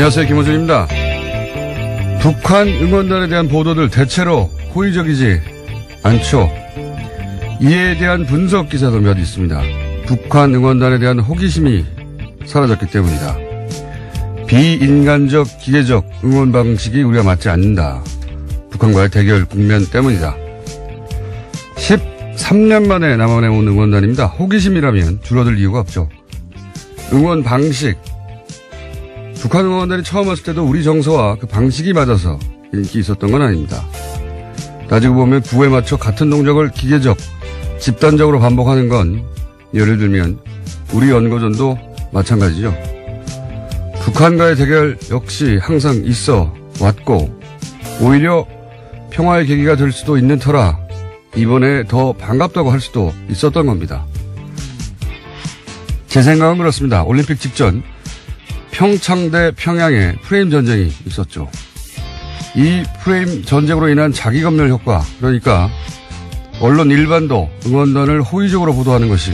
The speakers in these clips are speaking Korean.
안녕하세요, 김호준입니다. 북한 응원단에 대한 보도들 대체로 호의적이지 않죠. 이에 대한 분석 기사도 몇 있습니다. 북한 응원단에 대한 호기심이 사라졌기 때문이다. 비인간적, 기계적 응원 방식이 우리와 맞지 않는다. 북한과의 대결 국면 때문이다. 13년 만에 남한에 온 응원단입니다. 호기심이라면 줄어들 이유가 없죠. 응원 방식. 북한 응원단이 처음 왔을 때도 우리 정서와 그 방식이 맞아서 인기 있었던 건 아닙니다. 따지고 보면 구호에 맞춰 같은 동작을 기계적, 집단적으로 반복하는 건 예를 들면 우리 연고전도 마찬가지죠. 북한과의 대결 역시 항상 있어 왔고 오히려 평화의 계기가 될 수도 있는 터라 이번에 더 반갑다고 할 수도 있었던 겁니다. 제 생각은 그렇습니다. 올림픽 직전 평창 대 평양에 프레임 전쟁이 있었죠. 이 프레임 전쟁으로 인한 자기검열 효과, 그러니까 언론 일반도 응원단을 호의적으로 보도하는 것이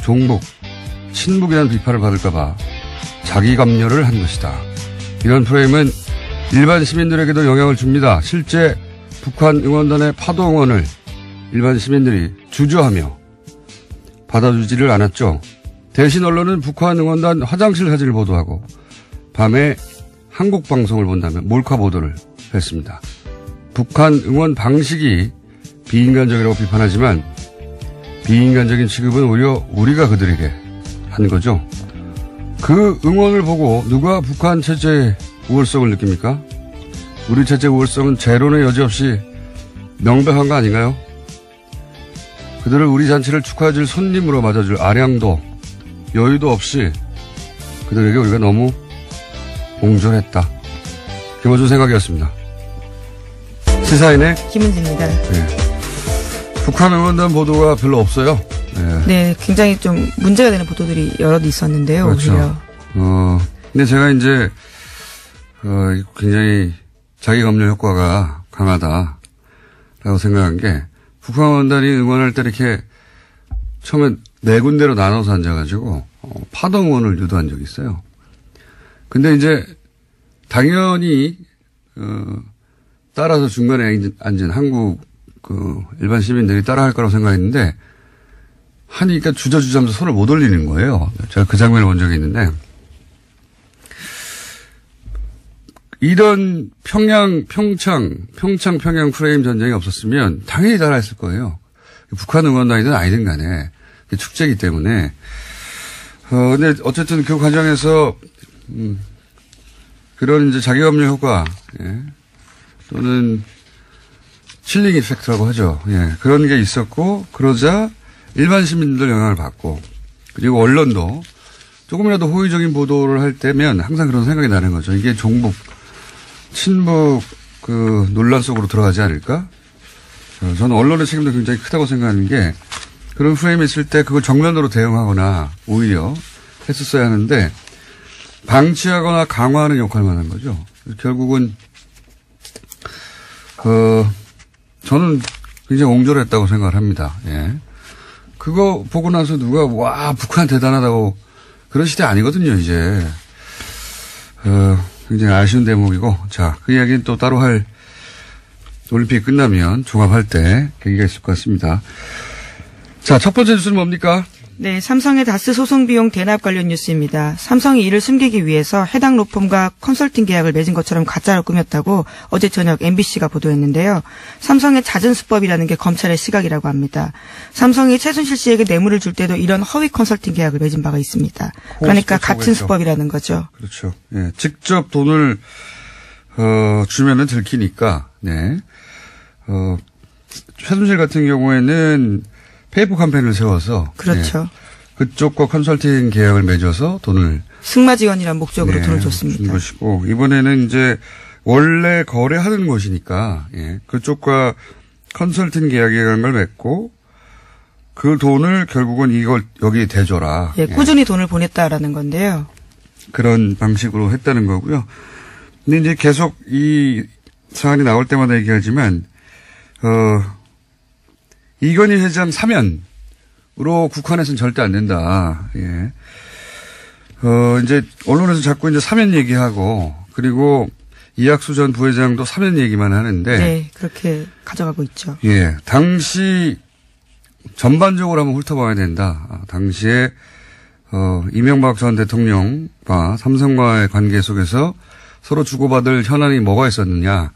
종북, 친북이라는 비판을 받을까봐 자기검열을 한 것이다. 이런 프레임은 일반 시민들에게도 영향을 줍니다. 실제 북한 응원단의 파도 응원을 일반 시민들이 주저하며 받아주지를 않았죠. 대신 언론은 북한 응원단 화장실 사진을 보도하고 밤에 한국 방송을 본다면 몰카 보도를 했습니다. 북한 응원 방식이 비인간적이라고 비판하지만 비인간적인 취급은 오히려 우리가 그들에게 한 거죠. 그 응원을 보고 누가 북한 체제의 우월성을 느낍니까? 우리 체제 우월성은 제론의 여지 없이 명백한 거 아닌가요? 그들을 우리 잔치를 축하해줄 손님으로 맞아줄 아량도 여유도 없이 그들에게 우리가 너무 옹졸했다. 김호준 생각이었습니다. 시사인의 김은지입니다. 네. 북한 응원단 보도가 별로 없어요. 네. 네, 굉장히 좀 문제가 되는 보도들이 여럿 있었는데요. 그렇죠. 오히려. 근데 제가 이제 굉장히 자기검열 효과가 강하다라고 생각한 게 북한 응원단이 응원할 때 이렇게 처음에 네 군데로 나눠서 앉아가지고 파도 응원을 유도한 적이 있어요. 근데 이제 당연히 따라서 중간에 앉은 한국 일반 시민들이 따라할 거라고 생각했는데 하니까 주저주저하면서 손을 못 올리는 거예요. 제가 그 장면을 본 적이 있는데 이런 평양 프레임 전쟁이 없었으면 당연히 따라했을 거예요. 북한 응원단이든 아니든 간에 축제이기 때문에. 근데 어쨌든 그 과정에서 그런 이제 자기검열 효과, 예. 또는 칠링 이펙트라고 하죠. 예. 그런 게 있었고, 그러자 일반 시민들 영향을 받고, 그리고 언론도 조금이라도 호의적인 보도를 할 때면 항상 그런 생각이 나는 거죠. 이게 종북, 친북 논란 속으로 들어가지 않을까? 저는 언론의 책임도 굉장히 크다고 생각하는 게 그런 프레임이 있을 때 그걸 정면으로 대응하거나 오히려 했었어야 하는데 방치하거나 강화하는 역할만 한 거죠. 결국은 저는 굉장히 옹졸했다고 생각을 합니다. 예. 그거 보고 나서 누가 와 북한 대단하다고 그런 시대 아니거든요 이제. 굉장히 아쉬운 대목이고 자 그 이야기는 또 따로 할 올림픽 끝나면 종합할 때 계기가 있을 것 같습니다. 자, 첫 번째 뉴스는 뭡니까? 네, 삼성의 다스 소송 비용 대납 관련 뉴스입니다. 삼성이 이를 숨기기 위해서 해당 로펌과 컨설팅 계약을 맺은 것처럼 가짜로 꾸몄다고 어제 저녁 MBC가 보도했는데요. 삼성의 잦은 수법이라는 게 검찰의 시각이라고 합니다. 삼성이 최순실 씨에게 뇌물을 줄 때도 이런 허위 컨설팅 계약을 맺은 바가 있습니다. 그러니까 같은 수법이라는 거죠. 그렇죠. 예, 직접 돈을 주면은 들키니까. 네. 최순실 같은 경우에는 페이퍼 캠페인을 세워서 그렇죠. 예, 그쪽과 컨설팅 계약을 맺어서 돈을 승마 지원이라는 목적으로 네, 돈을 줬습니다. 준 것이고 이번에는 이제 원래 거래하는 곳이니까 예, 그쪽과 컨설팅 계약이라는 걸 맺고 그 돈을 결국은 이걸 여기에 대줘라. 예, 꾸준히 돈을 보냈다라는 건데요. 그런 방식으로 했다는 거고요. 근데 이제 계속 이 사안이 나올 때마다 얘기하지만 이건희 회장 사면으로 국한해서는 절대 안 된다. 예. 이제 언론에서 자꾸 이제 사면 얘기하고 그리고 이학수 전 부회장도 사면 얘기만 하는데. 네, 그렇게 가져가고 있죠. 예, 당시 전반적으로 한번 훑어봐야 된다. 당시에 이명박 전 대통령과 삼성과의 관계 속에서 서로 주고받을 현안이 뭐가 있었느냐.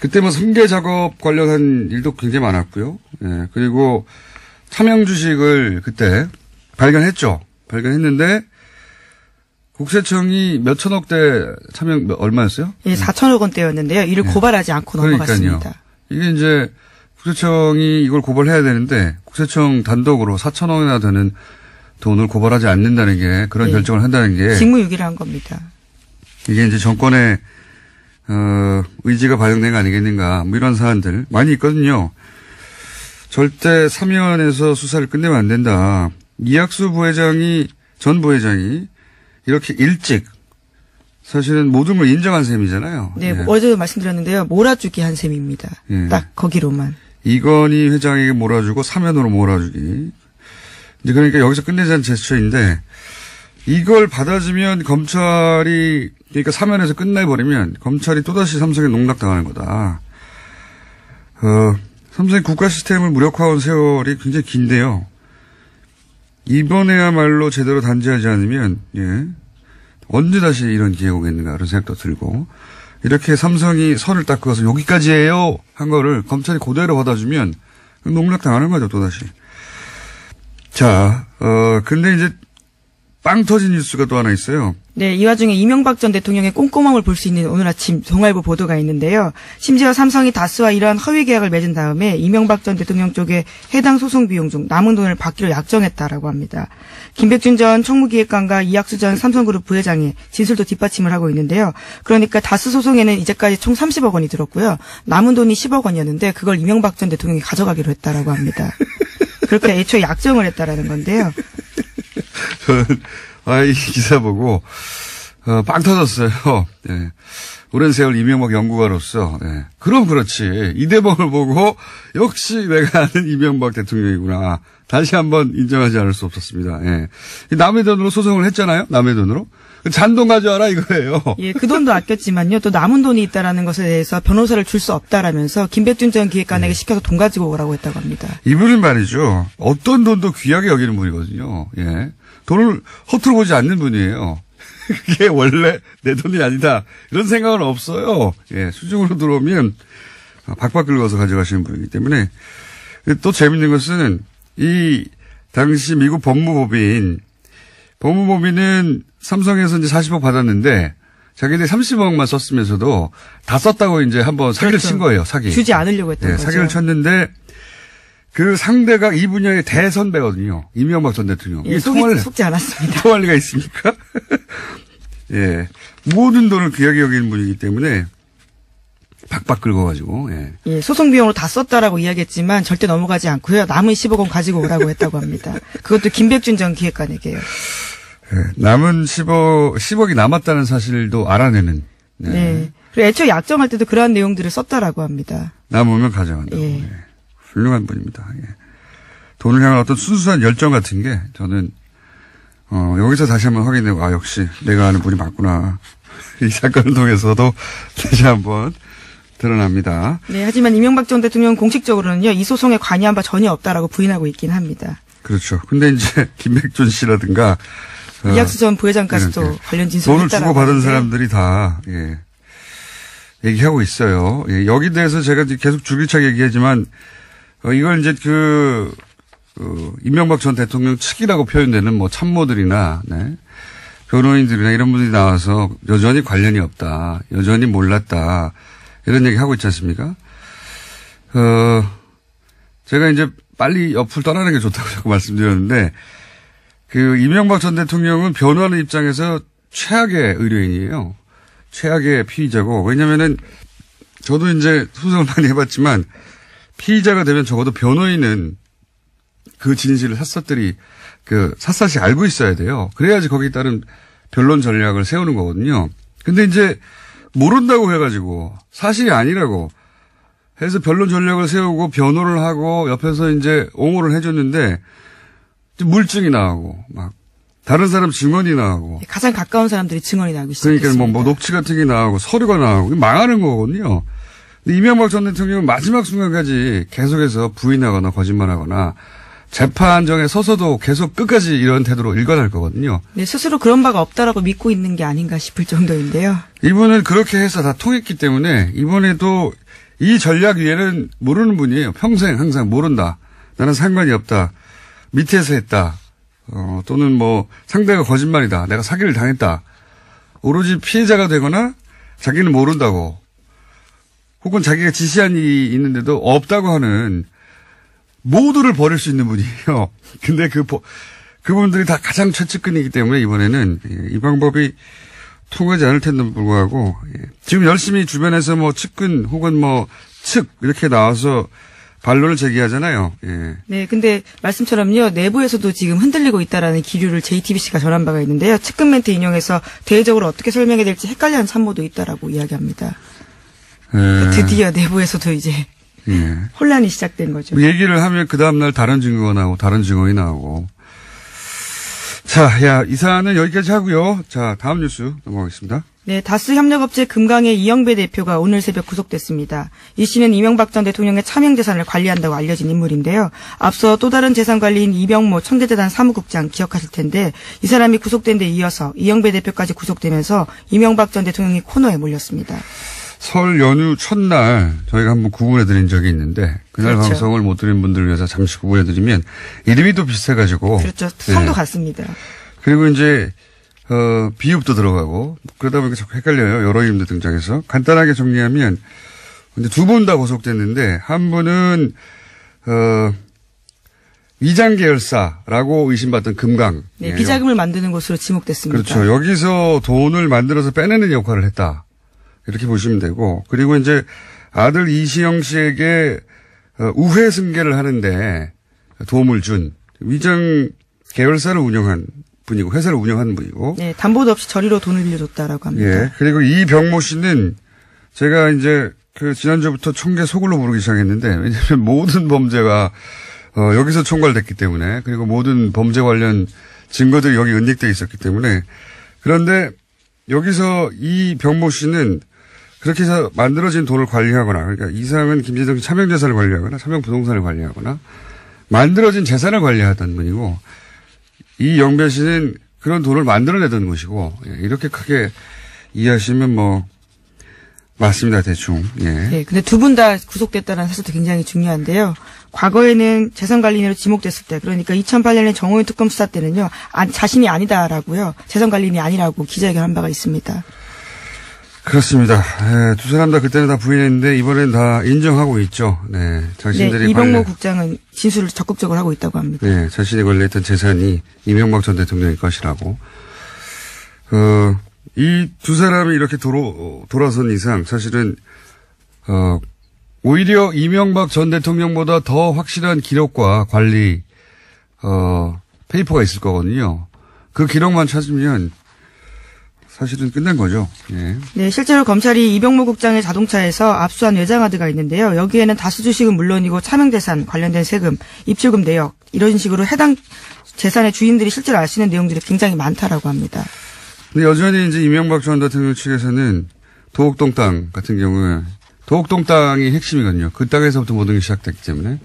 그때 뭐 승계 작업 관련한 일도 굉장히 많았고요. 예, 그리고 차명 주식을 그때 발견했는데 국세청이 몇 천억대 차명 얼마였어요? 예, 4천억 원대였는데요. 이를 고발하지 않고 넘어갔습니다. 이게 이제 국세청이 이걸 고발해야 되는데 국세청 단독으로 4천억이나 되는 돈을 고발하지 않는다는 게 그런 결정을 한다는 게 직무유기를 한 겁니다. 이게 이제 정권의 의지가 반영된 거 아니겠는가 뭐 이런 사안들 많이 있거든요. 절대 사면에서 수사를 끝내면 안 된다. 이학수 전 부회장이 이렇게 일찍 사실은 모든 걸 인정한 셈이잖아요. 네, 예. 어제도 말씀드렸는데요. 몰아주기 한 셈입니다. 예. 딱 거기로만. 이건희 회장에게 몰아주고 사면으로 몰아주기. 이제 그러니까 여기서 끝내자는 제스처인데 이걸 받아주면 검찰이 그러니까 사면에서 끝내버리면 검찰이 또다시 삼성에 농락당하는 거다. 삼성이 국가 시스템을 무력화한 세월이 굉장히 긴데요. 이번에야말로 제대로 단죄하지 않으면 언제 다시 이런 기회가 오겠는가 그런 생각도 들고 이렇게 삼성이 선을 딱 그어서 여기까지예요 한 거를 검찰이 그대로 받아주면 농락당하는 거죠 또다시. 자, 근데 이제 빵 터진 뉴스가 또 하나 있어요. 네, 이 와중에 이명박 전 대통령의 꼼꼼함을 볼 수 있는 오늘 아침 동아일보 보도가 있는데요. 심지어 삼성이 다스와 이러한 허위 계약을 맺은 다음에 이명박 전 대통령 쪽에 해당 소송 비용 중 남은 돈을 받기로 약정했다라고 합니다. 김백준 전 총무기획관과 이학수 전 삼성그룹 부회장의 진술도 뒷받침을 하고 있는데요. 그러니까 다스 소송에는 이제까지 총 30억 원이 들었고요. 남은 돈이 10억 원이었는데 그걸 이명박 전 대통령이 가져가기로 했다라고 합니다. 그렇게 애초에 약정을 했다라는 건데요. 저는 이 기사 보고 빵 터졌어요. 네. 오랜 세월 이명박 연구가로서 그럼 그렇지. 이대범을 보고 역시 내가 아는 이명박 대통령이구나. 다시 한번 인정하지 않을 수 없었습니다. 예. 남의 돈으로 소송을 했잖아요. 남의 돈으로. 잔돈 가져와라 이거예요. 예, 그 돈도 아꼈지만요. 또 남은 돈이 있다라는 것에 대해서 변호사를 줄 수 없다라면서 김백준 전 기획관에게 시켜서 돈 가지고 오라고 했다고 합니다. 이분은 말이죠. 어떤 돈도 귀하게 여기는 분이거든요. 예. 돈을 허투루 보지 않는 분이에요. 그게 원래 내 돈이 아니다. 이런 생각은 없어요. 예. 수중으로 들어오면 박박 긁어서 가져가시는 분이기 때문에 또 재밌는 것은 이 당시 미국 법무법인은 삼성에서 이제 40억 받았는데 자기들이 30억만 썼으면서도 다 썼다고 이제 한번 사기를 친 거예요. 사기. 주지 않으려고 했던 거죠. 사기를 쳤는데 그 상대가 이 분야의 대선배거든요. 이명박 전 대통령. 예, 속지 않았습니다. 통할 리가 있습니까? 예. 모든 돈을 귀하게 여기는 분이기 때문에 박박 긁어가지고. 예. 예, 소송 비용으로 다 썼다라고 이야기했지만 절대 넘어가지 않고요. 남은 10억 원 가지고 오라고 했다고 합니다. 그것도 김백준 전 기획관에게요. 예, 남은 10억이 남았다는 사실도 알아내는. 네. 네. 그리고 애초에 약정할 때도 그러한 내용들을 썼다라고 합니다. 남으면 가져간다고. 예. 예. 훌륭한 분입니다. 예. 돈을 향한 어떤 순수한 열정 같은 게 저는 여기서 다시 한번 확인되고 역시 내가 아는 분이 맞구나. 이 사건을 통해서도 다시 한번 드러납니다. 네, 하지만 이명박 전 대통령은 공식적으로는요. 이 소송에 관여한 바 전혀 없다라고 부인하고 있긴 합니다. 그렇죠. 근데 이제 김백준 씨라든가 이학수 전 부회장까지도 관련 진술을 돈을 했다라고 주고받은 하는데. 사람들이 다 얘기하고 있어요. 예, 여기 대해서 제가 계속 줄기차게 얘기하지만 이걸 이제 이명박 전 대통령 측이라고 표현되는 뭐 참모들이나 변호인들이나 이런 분들이 나와서 여전히 관련이 없다. 여전히 몰랐다. 이런 얘기 하고 있지 않습니까? 제가 이제 빨리 옆을 떠나는 게 좋다고 자꾸 말씀드렸는데 이명박 전 대통령은 변호하는 입장에서 최악의 의뢰인이에요. 최악의 피의자고 왜냐면은 저도 이제 소송을 많이 해봤지만 피의자가 되면 적어도 변호인은 그 진실을 샅샅이 알고 있어야 돼요. 그래야지 거기에 따른 변론 전략을 세우는 거거든요. 근데 이제 모른다고 해가지고 사실이 아니라고 해서 변론 전략을 세우고 변호를 하고 옆에서 이제 옹호를 해줬는데 물증이 나오고 막 다른 사람 증언이 나오고. 가장 가까운 사람들이 증언이 나오기 시작했습니다. 그러니까 뭐 녹취 같은 게 나오고 서류가 나오고 망하는 거거든요. 근데 이명박 전 대통령은 마지막 순간까지 계속해서 부인하거나 거짓말하거나 재판정에 서서도 계속 끝까지 이런 태도로 일관할 거거든요. 네, 스스로 그런 바가 없다라고 믿고 있는 게 아닌가 싶을 정도인데요. 이분은 그렇게 해서 다 통했기 때문에 이번에도 이 전략 위에는 모르는 분이에요. 평생 항상 모른다. 나는 상관이 없다. 밑에서 했다. 또는 뭐 상대가 거짓말이다. 내가 사기를 당했다. 오로지 피해자가 되거나 자기는 모른다고. 혹은 자기가 지시한 일이 있는데도 없다고 하는 모두를 버릴 수 있는 분이에요. 근데 그분들이 다 가장 최측근이기 때문에 이번에는 이 방법이 통하지 않을 텐데도 불구하고 지금 열심히 주변에서 뭐 측근 혹은 뭐 측 이렇게 나와서 반론을 제기하잖아요. 예. 네, 근데 말씀처럼요. 내부에서도 지금 흔들리고 있다라는 기류를 JTBC가 전한 바가 있는데요. 측근 멘트 인용해서 대외적으로 어떻게 설명해야 될지 헷갈려하는 참모도 있다라고 이야기합니다. 드디어 내부에서도 이제 혼란이 시작된 거죠. 얘기를 하면 그 다음날 다른 증거가 나오고 다른 증언이 나오고. 자, 이 사안은 여기까지 하고요. 자, 다음 뉴스 넘어가겠습니다. 네, 다스 협력업체 금강의 이영배 대표가 오늘 새벽 구속됐습니다. 이 씨는 이명박 전 대통령의 차명 재산을 관리한다고 알려진 인물인데요. 앞서 또 다른 재산 관리인 이병모 청계재단 사무국장 기억하실 텐데 이 사람이 구속된 데 이어서 이영배 대표까지 구속되면서 이명박 전 대통령이 코너에 몰렸습니다. 설 연휴 첫날 저희가 한번 구분해드린 적이 있는데 그날 그렇죠. 방송을 못 들은 분들을 위해서 잠시 구분해드리면 이름이 또 비슷해가지고. 그렇죠. 성도 같습니다. 그리고 이제 비읍도 들어가고 그러다 보니까 자꾸 헷갈려요. 여러 이름도 등장해서. 간단하게 정리하면 두 분 다 구속됐는데 한 분은 위장 계열사라고 의심받던 금강. 네, 비자금을 만드는 곳으로 지목됐습니다. 그렇죠. 여기서 돈을 만들어서 빼내는 역할을 했다. 이렇게 보시면 되고, 그리고 이제 아들 이시영 씨에게 우회 승계를 하는데 도움을 준 위장 계열사를 운영한 분이고, 회사를 운영하는 분이고. 네, 담보도 없이 저리로 돈을 빌려줬다라고 합니다. 예. 그리고 이병모 씨는 제가 이제 지난주부터 총계 소굴로 부르기 시작했는데, 왜냐하면 모든 범죄가 여기서 총괄됐기 때문에, 그리고 모든 범죄 관련 증거들이 여기 은닉되어 있었기 때문에, 그런데 여기서 이병모 씨는 그렇게 해서 만들어진 돈을 관리하거나, 그러니까 이상은 김재정 씨 차명재산을 관리하거나 차명부동산을 관리하거나 만들어진 재산을 관리하던 분이고, 이 영배 씨는 그런 돈을 만들어내던 것이고, 이렇게 크게 이해하시면 뭐 맞습니다, 대충. 예. 네, 근데 두 분 다 구속됐다는 사실도 굉장히 중요한데요. 과거에는 재산관리인으로 지목됐을 때, 그러니까 2008년에 정호윤 특검 수사 때는요, 자신이 아니다라고요, 재산관리인이 아니라고 기자회견한 바가 있습니다. 그렇습니다. 두 사람 다 그때는 다 부인했는데 이번엔 다 인정하고 있죠. 네, 자신들이 네, 이병모 국장은 진술을 적극적으로 하고 있다고 합니다. 네, 자신이 관리했던 재산이 이명박 전 대통령의 것이라고. 이 두 사람이 이렇게 돌아선 이상 사실은 오히려 이명박 전 대통령보다 더 확실한 기록과 관리 페이퍼가 있을 거거든요. 그 기록만 찾으면 사실은 끝난 거죠. 예. 네, 실제로 검찰이 이병모 국장의 자동차에서 압수한 외장하드가 있는데요. 여기에는 다수 주식은 물론이고 차명재산 관련된 세금, 입출금 내역 이런 식으로 해당 재산의 주인들이 실제로 알 수 있는 내용들이 굉장히 많다라고 합니다. 근데 여전히 이제 이명박 전 대통령 측에서는 도곡동 땅 같은 경우에 도곡동 땅이 핵심이거든요. 그 땅에서부터 모든 게 시작됐기 때문에.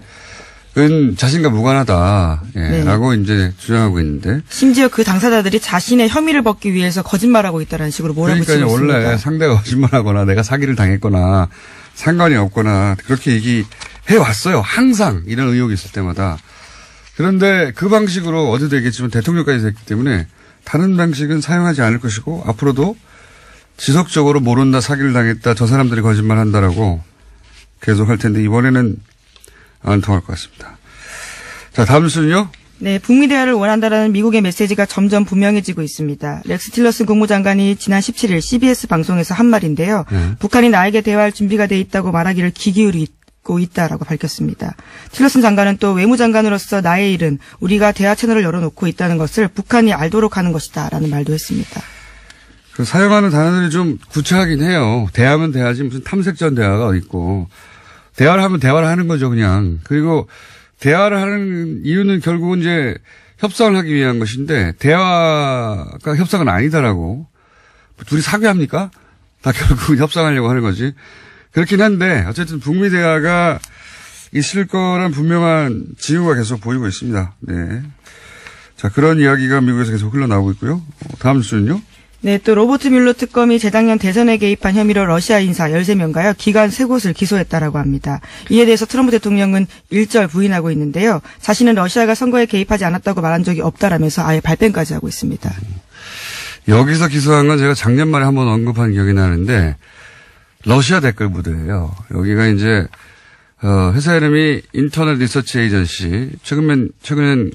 은 자신과 무관하다, 네. 라고 이제 주장하고 있는데. 심지어 그 당사자들이 자신의 혐의를 벗기 위해서 거짓말하고 있다는 식으로 몰아붙이고 있습니다. 그러니까 원래 상대가 거짓말하거나 내가 사기를 당했거나 상관이 없거나 그렇게 얘기해 왔어요. 항상 이런 의혹이 있을 때마다. 그런데 그 방식으로 어제도 얘기했지만 대통령까지 됐기 때문에 다른 방식은 사용하지 않을 것이고 앞으로도 지속적으로 모른다, 사기를 당했다, 저 사람들이 거짓말한다라고 계속 할 텐데 이번에는 안 통할 것 같습니다. 자, 다음 뉴스는요? 네, 북미 대화를 원한다라는 미국의 메시지가 점점 분명해지고 있습니다. 렉스 틸러슨 국무장관이 지난 17일 CBS 방송에서 한 말인데요. 북한이 나에게 대화할 준비가 돼 있다고 말하기를 귀 기울이고 있다라고 밝혔습니다. 틸러슨 장관은 또 외무장관으로서 나의 일은 우리가 대화 채널을 열어놓고 있다는 것을 북한이 알도록 하는 것이다라는 말도 했습니다. 그 사용하는 단어들이 좀 구체하긴 해요. 대화면 대화지 무슨 탐색전 대화가 어딨고. 대화를 하면 대화를 하는 거죠, 그냥. 그리고 대화를 하는 이유는 결국은 이제 협상을 하기 위한 것인데 대화가 협상은 아니다라고 둘이 사귀합니까? 다 결국 협상하려고 하는 거지. 그렇긴 한데 어쨌든 북미 대화가 있을 거란 분명한 징후가 계속 보이고 있습니다. 네. 자, 그런 이야기가 미국에서 계속 흘러나오고 있고요. 다음 뉴스는요? 네, 또 로버트 뮬러 특검이 재작년 대선에 개입한 혐의로 러시아 인사 13명가요. 기관 3곳을 기소했다라고 합니다. 이에 대해서 트럼프 대통령은 일절 부인하고 있는데요. 자신은 러시아가 선거에 개입하지 않았다고 말한 적이 없다라면서 아예 발뺌까지 하고 있습니다. 여기서 기소한 건 제가 작년 말에 한번 언급한 기억이 나는데 러시아 댓글 부대예요. 여기가 이제 회사 이름이 인터넷 리서치 에이전시. 최근엔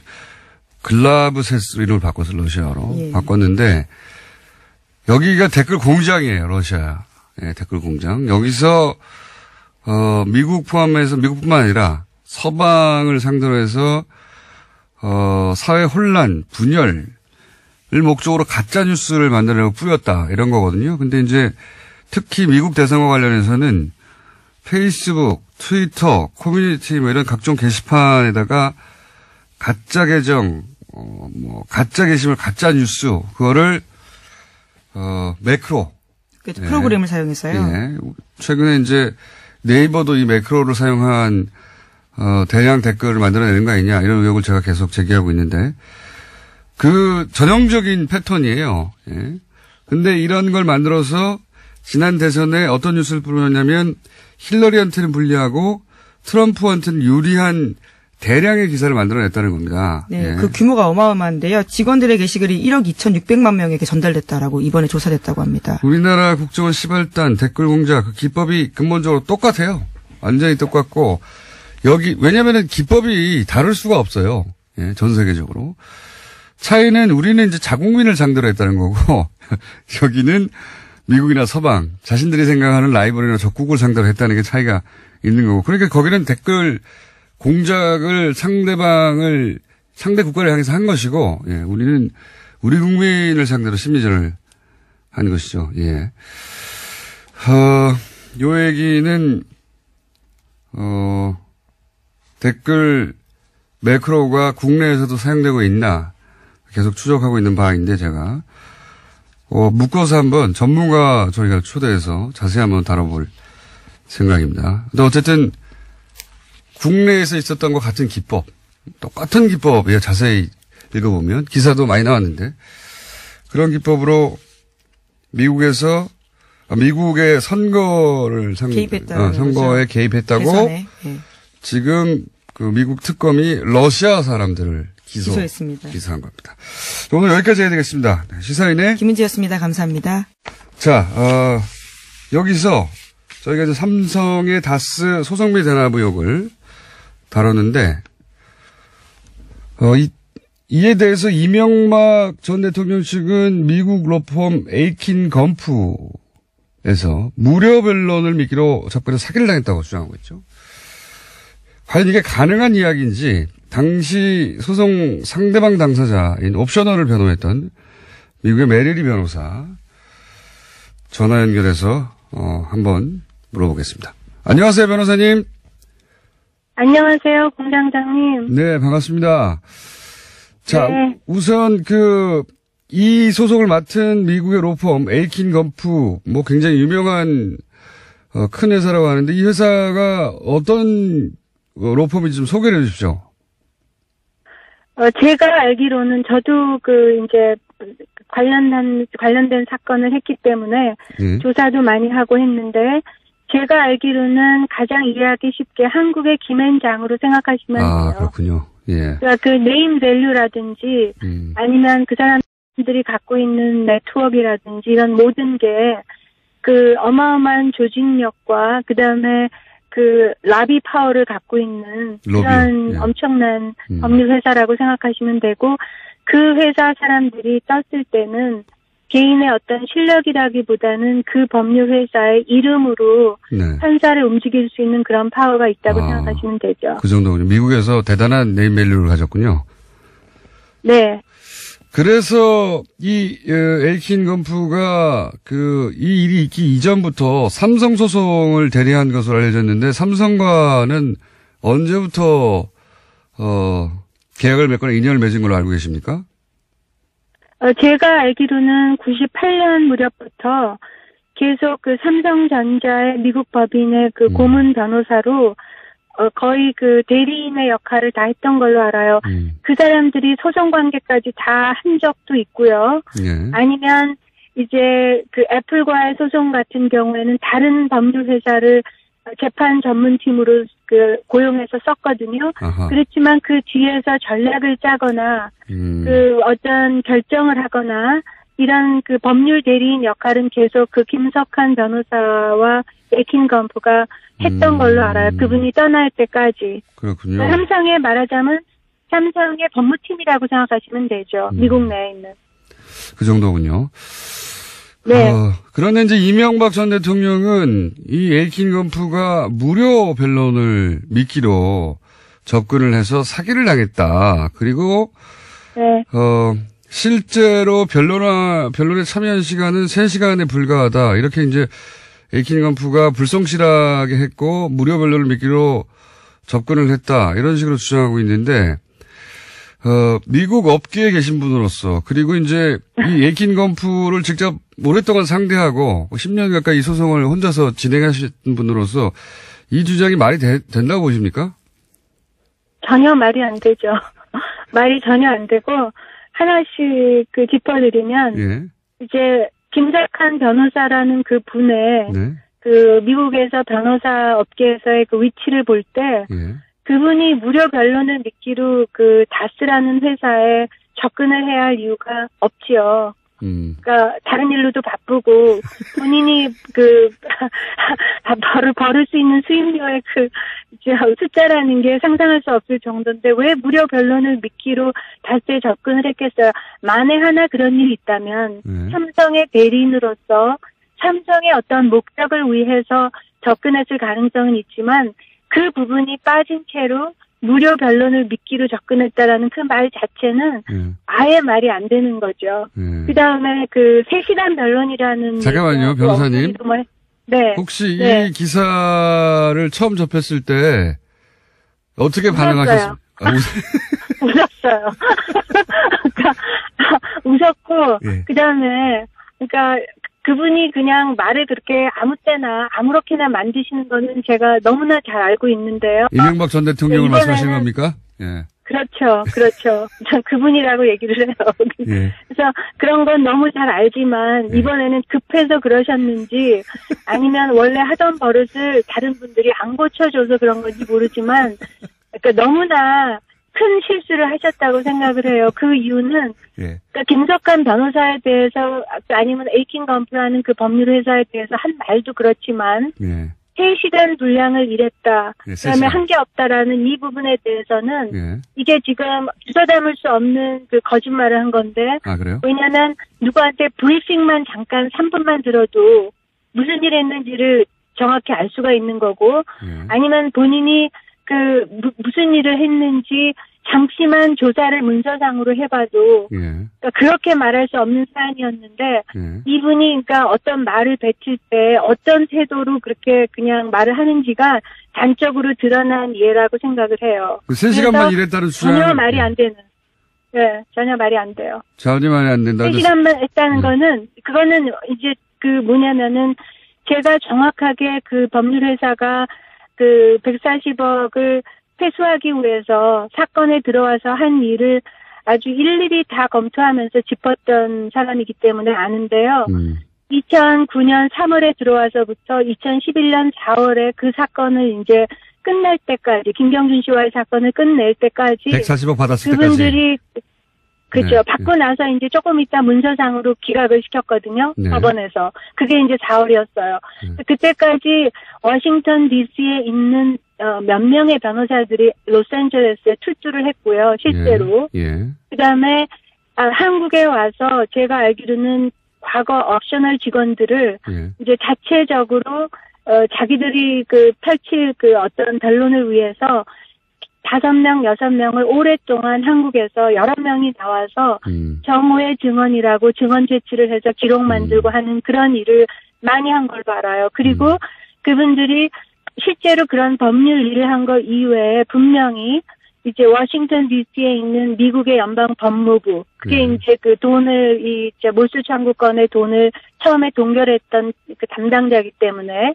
글라브세스 이름을 바꿔서 러시아로 예. 바꿨는데 여기가 댓글 공장이에요. 러시아. 예, 댓글 공장. 여기서 미국 포함해서 미국뿐만 아니라 서방을 상대로 해서 사회 혼란, 분열을 목적으로 가짜 뉴스를 만들려고 뿌렸다. 이런 거거든요. 근데 이제 특히 미국 대선과 관련해서는 페이스북, 트위터, 커뮤니티 뭐 이런 각종 게시판에다가 가짜 계정, 가짜 게시물, 가짜 뉴스 그거를 매크로. 그렇죠. 프로그램을 사용해서요. 예. 최근에 이제 네이버도 이 매크로를 사용한 대량 댓글을 만들어내는 거 아니냐 이런 의혹을 제가 계속 제기하고 있는데 그 전형적인 패턴이에요. 예. 근데 이런 걸 만들어서 지난 대선에 어떤 뉴스를 뿌렸냐면 힐러리한테는 불리하고 트럼프한테는 유리한 대량의 기사를 만들어냈다는 겁니다. 네, 예. 그 규모가 어마어마한데요. 직원들의 게시글이 1억 2,600만 명에게 전달됐다라고 이번에 조사됐다고 합니다. 우리나라 국정원 시발단 댓글 공작 그 기법이 근본적으로 똑같아요. 완전히 똑같고 여기 왜냐하면 기법이 다를 수가 없어요. 예, 전 세계적으로. 차이는 우리는 이제 자국민을 상대로 했다는 거고 여기는 미국이나 서방 자신들이 생각하는 라이벌이나 적국을 상대로 했다는 게 차이가 있는 거고 그러니까 거기는 댓글 공작을 상대 국가를 향해서 한 것이고 예, 우리는 우리 국민을 상대로 심리전을 한 것이죠. 예. 요 얘기는 댓글 매크로가 국내에서도 사용되고 있나 계속 추적하고 있는 바인데 제가 묶어서 한번 전문가 저희가 초대해서 자세히 한번 다뤄볼 생각입니다. 근데 어쨌든 국내에서 있었던 것 같은 기법, 똑같은 기법이에요. 자세히 읽어보면 기사도 많이 나왔는데 그런 기법으로 미국의 선거를 선거에 개입했다고 대선에, 예. 지금 그 미국 특검이 러시아 사람들을 기소했습니다. 기소한 겁니다. 오늘 여기까지 해야 되겠습니다. 시사인의 김은지였습니다. 감사합니다. 자, 여기서 저희가 이제 삼성의 다스 소송비 대납 의혹을 다뤘는데, 이에 대해서 이명박 전 대통령 측은 미국 로펌 에이킨 건프에서 무료 변론을 미끼로 접근해서 사기를 당했다고 주장하고 있죠. 과연 이게 가능한 이야기인지 당시 소송 상대방 당사자인 옵셔널을 변호했던 미국의 메리리 변호사 전화 연결해서 한번 물어보겠습니다. 안녕하세요, 변호사님. 안녕하세요, 공장장님. 네, 반갑습니다. 자, 네. 우선 이 소송을 맡은 미국의 로펌 에이킨 건프 굉장히 유명한 큰 회사라고 하는데 이 회사가 어떤 로펌인지 좀 소개를 해 주십시오. 제가 알기로는 저도 이제 관련된 사건을 했기 때문에 조사도 많이 하고 했는데 제가 알기로는 가장 이해하기 쉽게 한국의 김앤장으로 생각하시면 돼요. 아, 그렇군요. 예. 그러니까 그 네임 밸류라든지 아니면 그 사람들이 갖고 있는 네트워크라든지 이런 모든 게 그 어마어마한 조직력과 그다음에 그 라비 파워를 갖고 있는 그런 예. 엄청난 법률 회사라고 생각하시면 되고 그 회사 사람들이 떴을 때는 개인의 어떤 실력이라기보다는 그 법률 회사의 이름으로 네. 판사를 움직일 수 있는 그런 파워가 있다고 생각하시면 되죠. 그 정도군요. 미국에서 대단한 네임밸류를 가졌군요. 네. 그래서 이 에이킨 건프가 이 일이 있기 이전부터 삼성 소송을 대리한 것으로 알려졌는데 삼성과는 언제부터 계약을 맺거나 인연을 맺은 걸로 알고 계십니까? 제가 알기로는 98년 무렵부터 계속 그 삼성전자의 미국 법인의 그 고문 변호사로 거의 그 대리인의 역할을 다 했던 걸로 알아요. 그 사람들이 소송 관계까지 다 한 적도 있고요. 예. 아니면 이제 그 애플과의 소송 같은 경우에는 다른 법률 회사를 재판 전문팀으로 그 고용해서 썼거든요. 아하. 그렇지만 그 뒤에서 전략을 짜거나 그 어떤 결정을 하거나 이런 그 법률 대리인 역할은 계속 그 김석한 변호사와 에킨 건프가 했던 걸로 알아요. 그분이 떠날 때까지. 그렇군요. 삼성에 말하자면 삼성의 법무팀이라고 생각하시면 되죠. 미국 내에 있는. 그 정도군요. 네. 그런데 이제 이명박 전 대통령은 이 에이킨 건프가 무료 변론을 미끼로 접근을 해서 사기를 당했다. 그리고 네. 실제로 변론에 참여한 시간은 3시간에 불과하다. 이렇게 이제 에이킨 건프가 불성실하게 했고 무료 변론을 미끼로 접근을 했다. 이런 식으로 주장하고 있는데 미국 업계에 계신 분으로서 그리고 이제 이 에이킨 건프를 직접 오랫동안 상대하고 10년 가까이 이 소송을 혼자서 진행하신 분으로서 이 주장이 말이 된다고 보십니까? 전혀 말이 안 되죠. 말이 전혀 안 되고 하나씩 그 짚어드리면 예. 이제 김석한 변호사라는 그 분의 네. 그 미국에서 변호사 업계에서의 그 위치를 볼 때 예. 그분이 무료 변론을 미끼로 그 다스라는 회사에 접근을 해야 할 이유가 없지요. 그러니까 다른 일로도 바쁘고 본인이 그 벌을 수 있는 수입료의 그 숫자라는 게 상상할 수 없을 정도인데 왜 무료 변론을 미끼로 다스에 접근을 했겠어요. 만에 하나 그런 일이 있다면 삼성의 대리인으로서 삼성의 어떤 목적을 위해서 접근했을 가능성은 있지만 그 부분이 빠진 채로 무료 변론을 미끼로 접근했다라는 그 말 자체는 아예 말이 안 되는 거죠. 그 다음에 그 3시간 변론이라는. 잠깐만요, 변호사님. 네. 혹시 네. 이 기사를 처음 접했을 때 어떻게 반응하셨어요? 웃었어요. 그러니까 웃었고, 예. 그 다음에, 그러니까 그분이 그냥 말을 그렇게 아무 때나 아무렇게나 만드시는 거는 제가 너무나 잘 알고 있는데요. 이명박 전 대통령을 말씀하시는 겁니까? 예. 그렇죠. 전 그분이라고 얘기를 해요. 예. 그래서 그런 건 너무 잘 알지만 이번에는 급해서 그러셨는지 아니면 원래 하던 버릇을 다른 분들이 안 고쳐줘서 그런 건지 모르지만 그러니까 너무나 큰 실수를 하셨다고 생각을 해요. 그 이유는 그러니까 김석한 변호사에 대해서 아니면 에이킨 건프라는 그 법률회사에 대해서 한 말도 그렇지만 3시간 분량을 일했다. 그다음에 한 게 없다라는 이 부분에 대해서는 이게 지금 주워 담을 수 없는 그 거짓말을 한 건데 그래요? 왜냐하면 누구한테 브리핑만 잠깐 3분만 들어도 무슨 일 했는지를 정확히 알 수가 있는 거고 아니면 본인이 그 무슨 일을 했는지 잠시만 조사를 문서상으로 해봐도 그러니까 그렇게 말할 수 없는 사안이었는데 이분이 그러니까 어떤 말을 뱉을 때 어떤 태도로 그렇게 그냥 말을 하는지가 단적으로 드러난 예라고 생각을 해요. 3시간만 일했다는 주장. 전혀 말이 안 되는. 네, 전혀 말이 안 돼요. 전혀 말이 안 된다. 3시간만 했다는 거는 그거는 이제 그 뭐냐면은 제가 정확하게 그 법률회사가 그 140억을 회수하기 위해서 사건에 들어와서 한 일을 아주 일일이 다 검토하면서 짚었던 사람이기 때문에 아는데요. 2009년 3월에 들어와서부터 2011년 4월에 그 사건을 이제 끝낼 때까지 김경준 씨와의 사건을 끝낼 때까지 140억 받았을 그분들이 때까지. 그죠. 받고 나서 이제 조금 있다 문서상으로 기각을 시켰거든요. 법원에서. 그게 이제 4월이었어요. 그때까지 워싱턴 DC에 있는 몇 명의 변호사들이 로스앤젤레스에 출두를 했고요. 실제로. 그다음에 한국에 와서 제가 알기로는 과거 옵셔널 직원들을 이제 자체적으로 자기들이 그 펼칠 그 어떤 변론을 위해서 5명, 6명을 오랫동안 한국에서 11명이 나와서 정오의 증언이라고 증언 제출을 해서 기록 만들고 하는 그런 일을 많이 한 걸로 알아요. 그리고 그분들이 실제로 그런 법률 일을 한 거 이외에 분명히 이제 워싱턴 DC에 있는 미국의 연방 법무부, 그게 이제 그 돈을 이제 몰수 청구권의 돈을 처음에 동결했던 그 담당자이기 때문에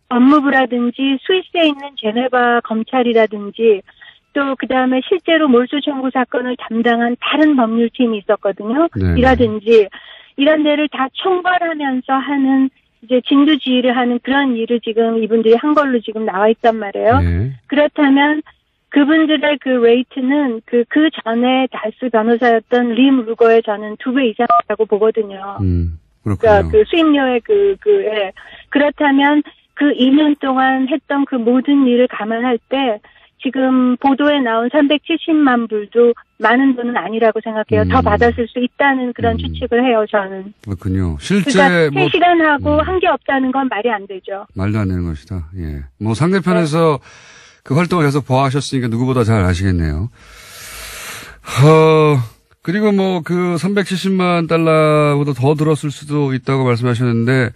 법무부라든지 스위스에 있는 제네바 검찰이라든지 또 그다음에 실제로 몰수 청구 사건을 담당한 다른 법률팀이 있었거든요. 이라든지 이런 데를 다 총괄하면서 하는 이제 진두지휘를 하는 그런 일을 지금 이분들이 한 걸로 지금 나와 있단 말이에요. 그렇다면 그분들의 그 레이트는 그 전에 다스 변호사였던 림 루거의 저는 2배 이상이라고 보거든요. 그러니까 그 수임료의 예. 그렇다면 그 2년 동안 했던 그 모든 일을 감안할 때 지금 보도에 나온 370만 불도 많은 돈은 아니라고 생각해요. 더 받았을 수 있다는 그런 추측을 해요, 저는. 그렇군요. 실제 그러니까 3시간하고 한 게 없다는 건 말이 안 되죠. 말도 안 되는 것이다. 예. 뭐 상대편에서 그 활동을 계속 보아하셨으니까 누구보다 잘 아시겠네요. 그리고 뭐 그 370만 달러보다 더 들었을 수도 있다고 말씀하셨는데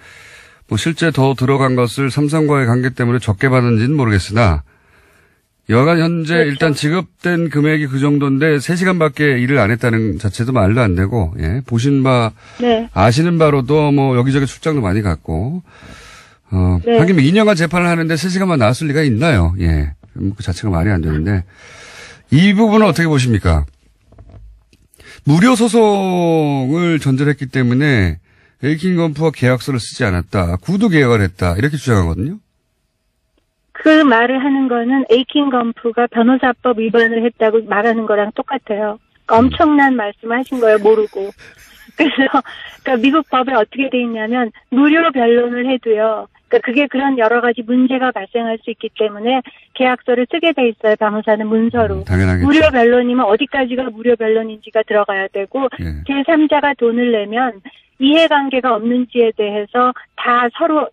뭐 실제 더 들어간 것을 삼성과의 관계 때문에 적게 받은지는 모르겠으나 여간 현재 그렇죠. 일단 지급된 금액이 그 정도인데 3시간밖에 일을 안 했다는 자체도 말도 안 되고, 예. 보신 바, 아시는 바로도 뭐 여기저기 출장도 많이 갔고, 하긴 2년간 재판을 하는데 3시간만 나왔을 리가 있나요? 예. 그 자체가 말이 안 되는데, 이 부분은 어떻게 보십니까? 무료 소송을 전제했기 때문에 에이킨 건프와 계약서를 쓰지 않았다. 구두 계약을 했다. 이렇게 주장하거든요. 그 말을 하는 거는 에이킨 건프가 변호사법 위반을 했다고 말하는 거랑 똑같아요. 그러니까 엄청난 말씀을 하신 거예요, 모르고. 그래서, 그러니까 미국 법에 어떻게 돼 있냐면, 무료 변론을 해도요, 그러니까 그게 그런 여러 가지 문제가 발생할 수 있기 때문에 계약서를 쓰게 돼 있어요, 변호사는 문서로. 당연하겠죠. 무료 변론이면 어디까지가 무료 변론인지가 들어가야 되고, 제3자가 돈을 내면, 이해관계가 없는지에 대해서 다 서로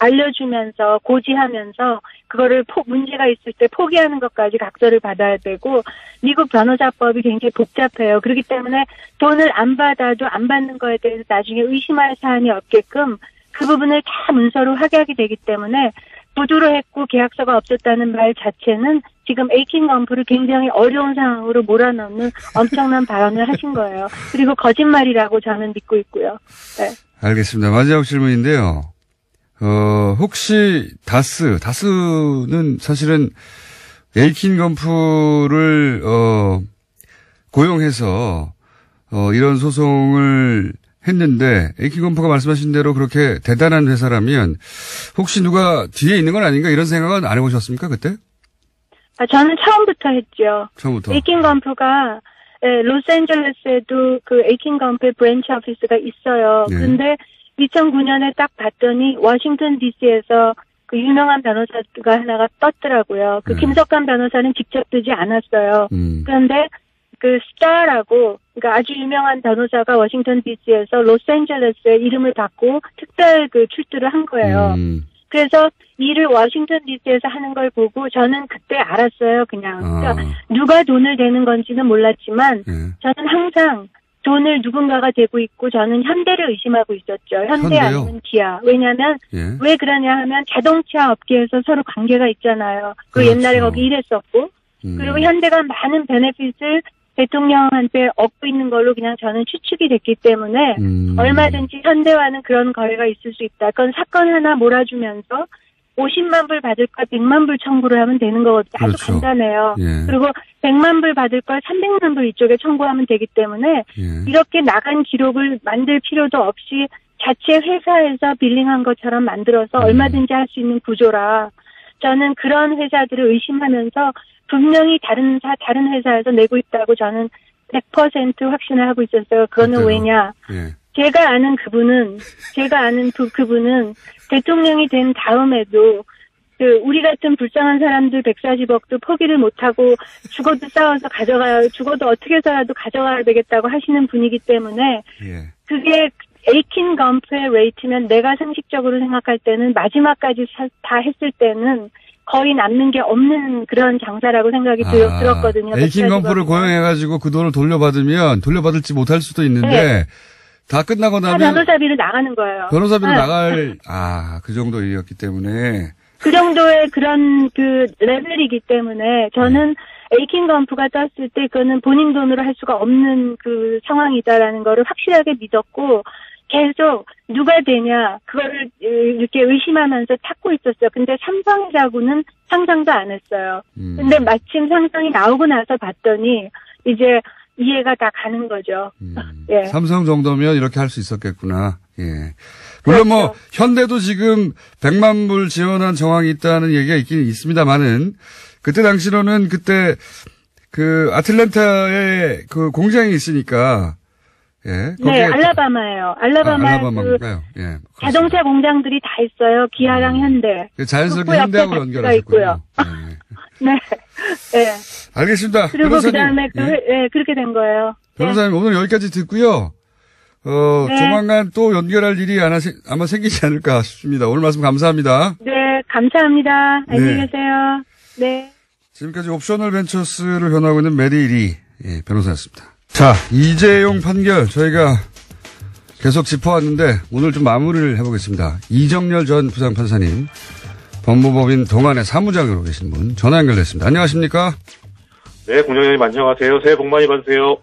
알려주면서 고지하면서 그거를 문제가 있을 때 포기하는 것까지 각서를 받아야 되고 미국 변호사법이 굉장히 복잡해요. 그렇기 때문에 돈을 안 받아도 안 받는 거에 대해서 나중에 의심할 사안이 없게끔 그 부분을 다 문서로 확약이 되기 때문에 부두로 했고 계약서가 없었다는 말 자체는 지금 에이킨 건프를 굉장히 어려운 상황으로 몰아넣는 엄청난 발언을 하신 거예요. 그리고 거짓말이라고 저는 믿고 있고요. 네. 알겠습니다. 마지막 질문인데요. 혹시 다스는 사실은 에이킨 건프를 고용해서 이런 소송을 했는데 에이킨 건프가 말씀하신 대로 그렇게 대단한 회사라면 혹시 누가 뒤에 있는 건 아닌가 이런 생각은 안 해보셨습니까 그때? 저는 처음부터 했죠. 처음부터. 에이킨 건프가 로스앤젤레스에도 그 에이킨 건프의 브랜치 오피스가 있어요. 그런데 2009년에 딱 봤더니 워싱턴 DC에서 그 유명한 변호사가 하나가 떴더라고요. 그 김석환 변호사는 직접 뜨지 않았어요. 그런데 그 스타라고 그러니까 아주 유명한 변호사가 워싱턴 DC에서 로스앤젤레스에 이름을 받고 특별 그 출두를 한 거예요. 그래서 일을 워싱턴 DC에서 하는 걸 보고 저는 그때 알았어요. 그냥 그러니까 누가 돈을 대는 건지는 몰랐지만 저는 항상 돈을 누군가가 대고 있고 저는 현대를 의심하고 있었죠. 현대 아니면 기아. 왜냐하면 왜 그러냐 하면 자동차 업계에서 서로 관계가 있잖아요. 그 그렇죠. 옛날에 거기 일했었고 그리고 현대가 많은 베네핏을 대통령한테 얻고 있는 걸로 그냥 저는 추측이 됐기 때문에 얼마든지 현대와는 그런 거래가 있을 수 있다. 그건 사건 하나 몰아주면서 50만 불 받을 걸 100만 불 청구를 하면 되는 거거든요. 아주 그렇죠. 간단해요. 그리고 100만 불 받을 걸 300만 불 이쪽에 청구하면 되기 때문에 이렇게 나간 기록을 만들 필요도 없이 자체 회사에서 빌링한 것처럼 만들어서 얼마든지 할 수 있는 구조라 저는 그런 회사들을 의심하면서 분명히 다른 회사에서 내고 있다고 저는 100% 확신을 하고 있었어요. 그거는 왜냐? 제가 아는 그분은 대통령이 된 다음에도 우리 같은 불쌍한 사람들 140억도 포기를 못하고 죽어도 싸워서 죽어도 어떻게 해서라도 가져가야 되겠다고 하시는 분이기 때문에 그게 에이킨 건프의 레이트면 내가 상식적으로 생각할 때는 마지막까지 다 했을 때는 거의 남는 게 없는 그런 장사라고 생각이 들었거든요. 에이킨 건프를 고용해가지고 그 돈을 돌려받으면 돌려받을지 못할 수도 있는데 다 끝나고 나면 변호사비로 나가는 거예요. 변호사비로 나갈 그 정도 일이었기 때문에 그 정도의 그런 그 레벨이기 때문에 저는 에이킹 건프가 떴을 때 그거는 본인 돈으로 할 수가 없는 그 상황이다라는 거를 확실하게 믿었고 계속 누가 되냐 그거를 이렇게 의심하면서 찾고 있었어요. 근데 삼성이라고는 상상도 안 했어요. 근데 마침 상상이 나오고 나서 봤더니 이제 이해가 다 가는 거죠. 예. 삼성 정도면 이렇게 할 수 있었겠구나. 예. 물론 뭐 그렇죠. 현대도 지금 100만 불 지원한 정황이 있다는 얘기가 있긴 있습니다만은 그때 당시로는 그때 그 아틀란타에 그 공장이 있으니까 예. 네, 알라바마예요. 알라바마인가요? 예. 자동차 공장들이 다 있어요. 기아랑 현대. 자연스럽게 현대하고 연결하셨고요. 네. 네. 알겠습니다. 그리고 변호사님. 그다음에 예. 그렇게 된 거예요. 변호사님 오늘 여기까지 듣고요. 네. 조만간 또 연결할 일이 아마 생기지 않을까 싶습니다. 오늘 말씀 감사합니다. 네, 감사합니다. 안녕히 네. 계세요. 네. 지금까지 옵셔널 벤처스를 변호하고 있는 메리 리 변호사였습니다. 자, 이재용 판결 저희가 계속 짚어왔는데 오늘 좀 마무리를 해보겠습니다. 이정렬 전 부장판사님, 법무법인 동안의 사무장으로 계신 분 전화 연결됐습니다. 안녕하십니까? 네, 공장장님 안녕하세요. 새해 복 많이 받으세요.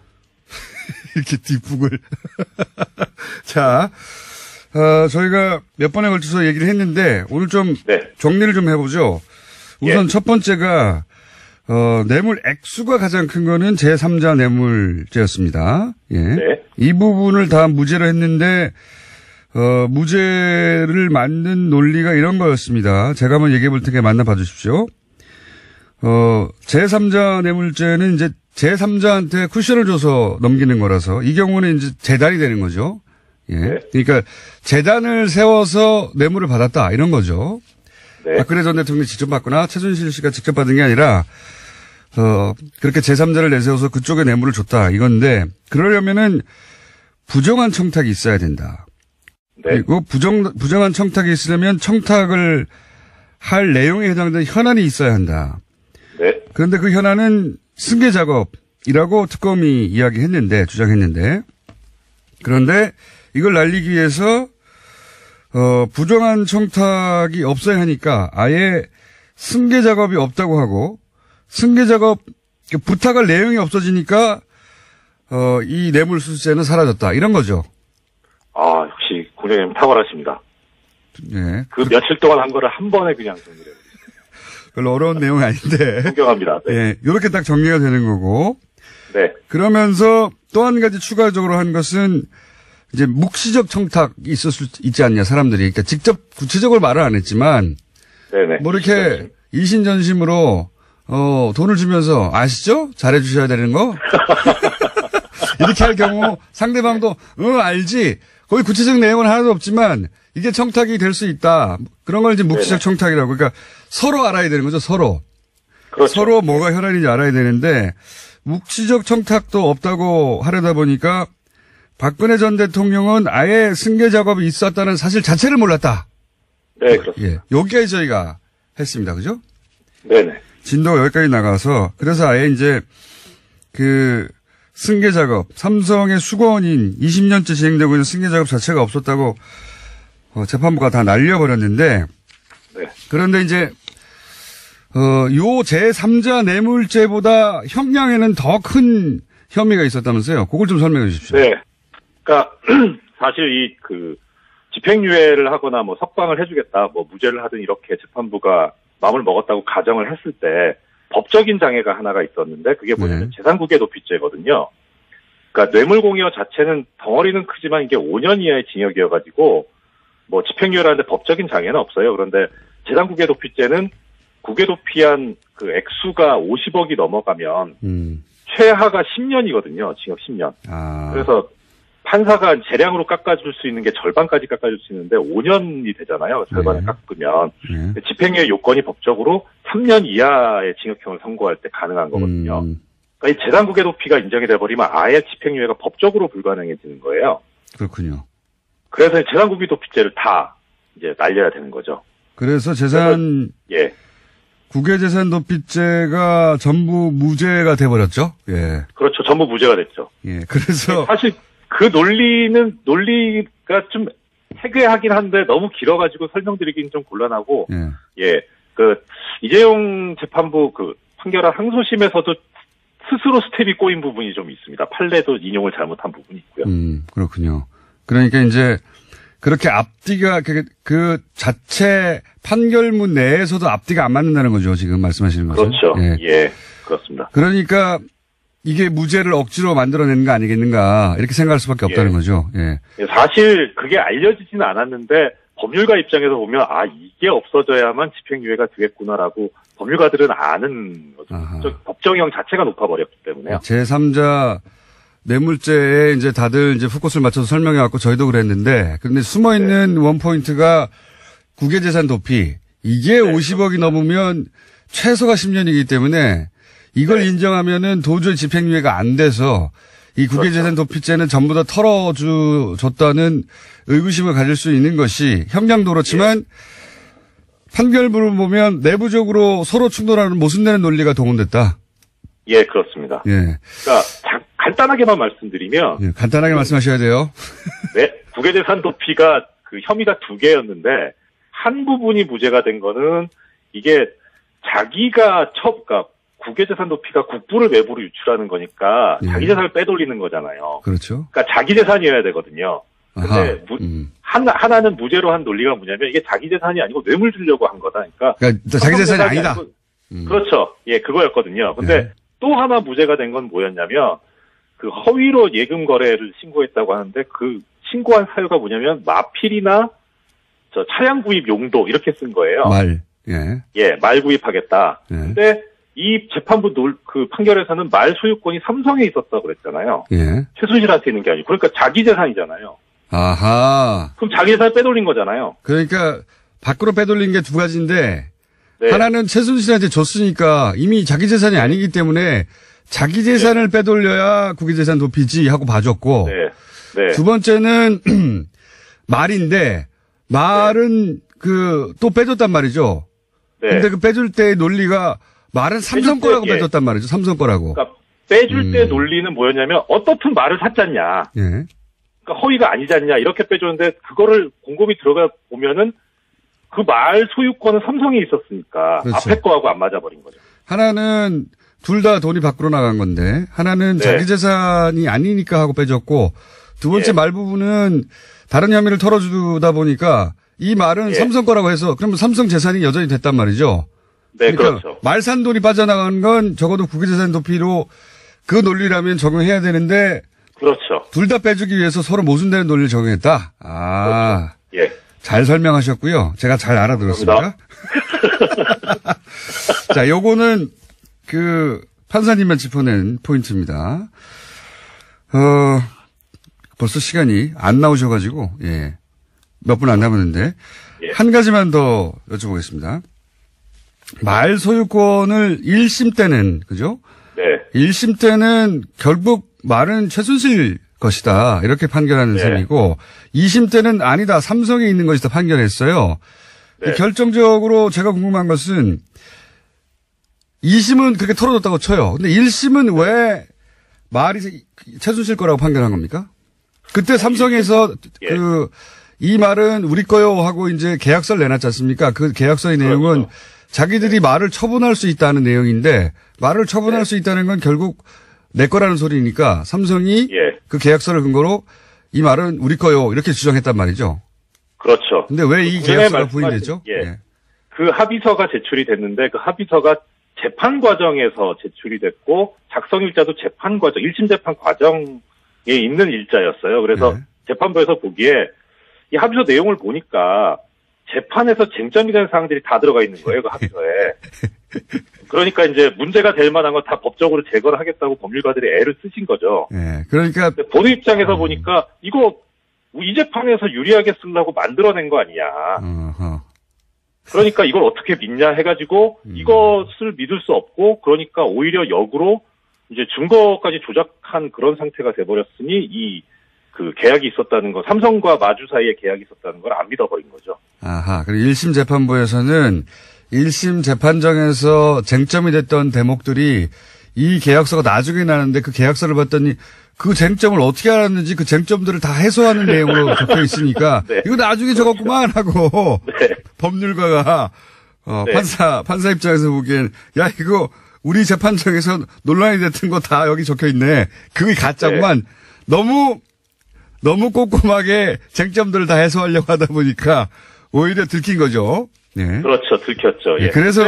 이렇게 뒷북을. 자, 저희가 몇 번에 걸쳐서 얘기를 했는데 오늘 좀 네. 정리를 좀 해보죠. 우선 예. 첫 번째가 뇌물 액수가 가장 큰 거는 제3자 뇌물죄였습니다. 예. 네. 이 부분을 다 무죄로 했는데 무죄를 만든 논리가 이런 거였습니다. 제가 한번 얘기해 볼 테니까 만나봐 주십시오. 제3자 뇌물죄는 이제 제3자한테 쿠션을 줘서 넘기는 거라서 이 경우는 이제 재단이 되는 거죠. 예. 네. 그러니까 재단을 세워서 뇌물을 받았다 이런 거죠. 네. 박근혜 전 대통령이 직접 받거나 최순실 씨가 직접 받은 게 아니라 그렇게 제3자를 내세워서 그쪽에 뇌물을 줬다 이건데 그러려면은 부정한 청탁이 있어야 된다. 네. 그리고 부정한 청탁이 있으려면 청탁을 할 내용에 해당되는 현안이 있어야 한다. 네. 그런데 그 현안은 승계 작업이라고 특검이 이야기했는데 주장했는데 그런데 이걸 날리기 위해서 부정한 청탁이 없어야 하니까 아예 승계 작업이 없다고 하고 승계 작업 부탁할 내용이 없어지니까 이 뇌물수수죄는 사라졌다 이런 거죠. 아, 역시 공장장님 탁월하십니다. 예. 그 며칠 동안 한 거를 한 번에 그냥 정리를 해요. 별로 어려운 내용은 아닌데. 존경합니다. 네. 예. 이렇게 딱 정리가 되는 거고. 네. 그러면서 또 한 가지 추가적으로 한 것은 이제 묵시적 청탁이 있지 않냐 사람들이. 그러니까 직접 구체적으로 말을 안 했지만 네네. 뭐 이렇게 이신전심으로 돈을 주면서 아시죠? 잘해 주셔야 되는 거. 이렇게 할 경우 상대방도 알지. 거기 구체적 내용은 하나도 없지만 이게 청탁이 될 수 있다. 그런 걸 이제 묵시적 청탁이라고. 그러니까 서로 알아야 되는 거죠. 서로. 그렇죠. 서로 뭐가 현안인지 알아야 되는데 묵시적 청탁도 없다고 하려다 보니까 박근혜 전 대통령은 아예 승계 작업이 있었다는 사실 자체를 몰랐다. 네, 그렇습니다. 예. 여기까지 저희가 했습니다. 그죠? 네네. 진도가 여기까지 나가서 그래서 아예 이제 그 승계 작업, 삼성의 수거원인 20년째 진행되고 있는 승계 작업 자체가 없었다고 재판부가 다 날려버렸는데 네. 그런데 이제 요 제3자 뇌물죄보다 형량에는 더 큰 혐의가 있었다면서요. 그걸 좀 설명해 주십시오. 네. 그러니까 사실 집행유예를 하거나 뭐 석방을 해주겠다, 뭐 무죄를 하든 이렇게 재판부가 마음을 먹었다고 가정을 했을 때 법적인 장애가 하나가 있었는데 그게 뭐냐면 재산국외 도피죄거든요. 그러니까 뇌물공여 자체는 덩어리는 크지만 이게 5년 이하의 징역이어가지고 뭐 집행유예라는데 법적인 장애는 없어요. 그런데 재산국외 도피죄는 국외 도피한 그 액수가 50억이 넘어가면 최하가 10년이거든요. 징역 10년. 아. 그래서 판사가 재량으로 깎아줄 수 있는 게 절반까지 깎아줄 수 있는데 5년이 되잖아요. 절반을 깎으면. 집행유예 요건이 법적으로 3년 이하의 징역형을 선고할 때 가능한 거거든요. 그러니까 이 재산국외 도피가 인정이 돼버리면 아예 집행유예가 법적으로 불가능해지는 거예요. 그렇군요. 그래서 재산국외 도피죄를 다 이제 날려야 되는 거죠. 그래서 예. 국외재산 도피죄가 전부 무죄가 돼버렸죠. 예. 그렇죠. 전부 무죄가 됐죠. 예. 그래서 사실 그 논리가 좀 해괴하긴 한데 너무 길어가지고 설명드리기는 좀 곤란하고, 예. 그 이재용 재판부 판결한 항소심에서도 스스로 스텝이 꼬인 부분이 좀 있습니다. 판례도 인용을 잘못한 부분이 있고요. 그렇군요. 그러니까 이제 그렇게 앞뒤가 그 자체 판결문 내에서도 앞뒤가 안 맞는다는 거죠. 지금 말씀하시는 거죠. 그렇죠. 예, 그렇습니다. 그러니까 이게 무죄를 억지로 만들어내는 거 아니겠는가 이렇게 생각할 수밖에 없다는 거죠. 예. 사실 그게 알려지지는 않았는데 법률가 입장에서 보면 이게 없어져야만 집행유예가 되겠구나라고 법률가들은 아는 거죠. 법정형 자체가 높아버렸기 때문에요. 제3자 뇌물죄에 이제 다들 이제 포커스를 맞춰서 설명해 갖고 저희도 그랬는데 그런데 숨어 있는 원포인트가 국외재산 도피 이게 50억이 넘으면 최소가 10년이기 때문에 이걸 인정하면은 도저히 집행유예가 안 돼서 이 국외재산 도피죄는 전부 다 털어줬다는 의구심을 가질 수 있는 것이 형량도 그렇지만 판결문을 보면 내부적으로 서로 충돌하는 모순되는 논리가 동원됐다. 예, 그렇습니다. 예. 그러니까 간단하게만 말씀드리면. 예, 간단하게 말씀하셔야 돼요. 네, 국외재산 도피가 그 혐의가 2개였는데 한 부분이 무죄가 된 거는 이게 자기가 그러니까 국외재산 도피가 국부를 외부로 유출하는 거니까 자기 재산을 빼돌리는 거잖아요. 그렇죠. 그러니까 자기 재산이어야 되거든요. 근데 하나는 무죄로 한 논리가 뭐냐면 이게 자기 재산이 아니고 뇌물 주려고 한 거다. 그러니까 자기 재산이 아니다. 그렇죠. 예, 그거였거든요. 근데 또 하나 무죄가 된 건 뭐였냐면 그 허위로 예금 거래를 신고했다고 하는데 그 신고한 사유가 뭐냐면 마필이나 차량 구입 용도 이렇게 쓴 거예요. 말 구입하겠다. 근데 이 재판부 그 판결에서는 말 소유권이 삼성에 있었다고 그랬잖아요. 최순실한테 있는 게 아니고. 그러니까 자기 재산이잖아요. 아하. 그럼 자기 재산 빼돌린 거잖아요. 그러니까 밖으로 빼돌린 게 두 가지인데 네. 하나는 최순실한테 줬으니까 이미 자기 재산이 아니기 때문에 자기 재산을 빼돌려야 국외재산 도피지 하고 봐줬고 두 번째는 말인데 말은 또 빼줬단 말이죠. 근데 그 빼줄 때의 논리가 말은 삼성 거라고 빼줬단 말이죠. 삼성 거라고. 그러니까 빼줄 때 논리는 뭐였냐면 어떻든 말을 샀잖냐. 그러니까 허위가 아니잖냐 이렇게 빼줬는데 그거를 곰곰이 들어가 보면은 그 말 소유권은 삼성에 있었으니까 그렇죠. 앞에 거하고 안 맞아버린 거죠. 하나는 둘 다 돈이 밖으로 나간 건데 하나는 자기 재산이 아니니까 하고 빼줬고 두 번째 말 부분은 다른 혐의를 털어주다 보니까 이 말은 삼성 거라고 해서 그러면 삼성 재산이 여전히 됐단 말이죠. 네, 그러니까 그렇죠. 말 산 돈이 빠져나간 건 적어도 국외재산 도피로 그 논리라면 적용해야 되는데 그렇죠. 둘 다 빼주기 위해서 서로 모순되는 논리를 적용했다. 그렇죠. 예. 잘 설명하셨고요. 제가 잘 알아들었습니다. 자, 요거는 그 판사님만 짚어낸 포인트입니다. 벌써 시간이 안 나오셔가지고 몇 분 안 남았는데 한 가지만 더 여쭤보겠습니다. 말 소유권을 1심 때는 그죠? 네. 1심 때는 결국 말은 최순실 것이다 이렇게 판결하는 셈이고 2심 때는 아니다 삼성에 있는 것이다 판결했어요. 결정적으로 제가 궁금한 것은 2심은 그렇게 털어줬다고 쳐요. 근데 1심은 왜 말이 최순실 거라고 판결한 겁니까? 그때 삼성에서 이 말은 우리 거요 하고 이제 계약서를 내놨지 않습니까? 그 계약서의 내용은 자기들이 말을 처분할 수 있다는 내용인데 말을 처분할 수 있다는 건 결국 내 거라는 소리니까 삼성이 그 계약서를 근거로 이 말은 우리 거요 이렇게 주장했단 말이죠. 그렇죠. 근데 왜 이 계약서가 부인됐죠? 그 합의서가 제출이 됐는데 그 합의서가 재판 과정에서 제출이 됐고 작성일자도 재판 과정, 1심 재판 과정에 있는 일자였어요. 그래서 재판부에서 보기에 이 합의서 내용을 보니까 재판에서 쟁점이 되는 사항들이 다 들어가 있는 거예요, 그 합의서에. 그러니까 이제 문제가 될 만한 건 다 법적으로 제거를 하겠다고 법률가들이 애를 쓰신 거죠. 그러니까 보는 입장에서 보니까 이거 이 재판에서 유리하게 쓰려고 만들어낸 거 아니냐. 그러니까 이걸 어떻게 믿냐 해가지고 이것을 믿을 수 없고 그러니까 오히려 역으로 이제 증거까지 조작한 그런 상태가 돼버렸으니 그 계약이 있었다는 거, 삼성과 마주 사이에 계약이 있었다는 걸 안 믿어버린 거죠. 그리고 1심 재판부에서는 1심 재판정에서 쟁점이 됐던 대목들이 이 계약서가 나중에 나는데 그 계약서를 봤더니 그 쟁점을 어떻게 알았는지 그 쟁점들을 다 해소하는 내용으로 적혀 있으니까 이거 나중에 적었구만 하고 법률가가 판사 입장에서 보기엔 야 이거 우리 재판정에서 논란이 됐던 거 다 여기 적혀 있네. 그게 가짜구만. 너무 꼼꼼하게 쟁점들을 다 해소하려고 하다 보니까 오히려 들킨 거죠. 네. 그렇죠. 들켰죠. 예. 그래서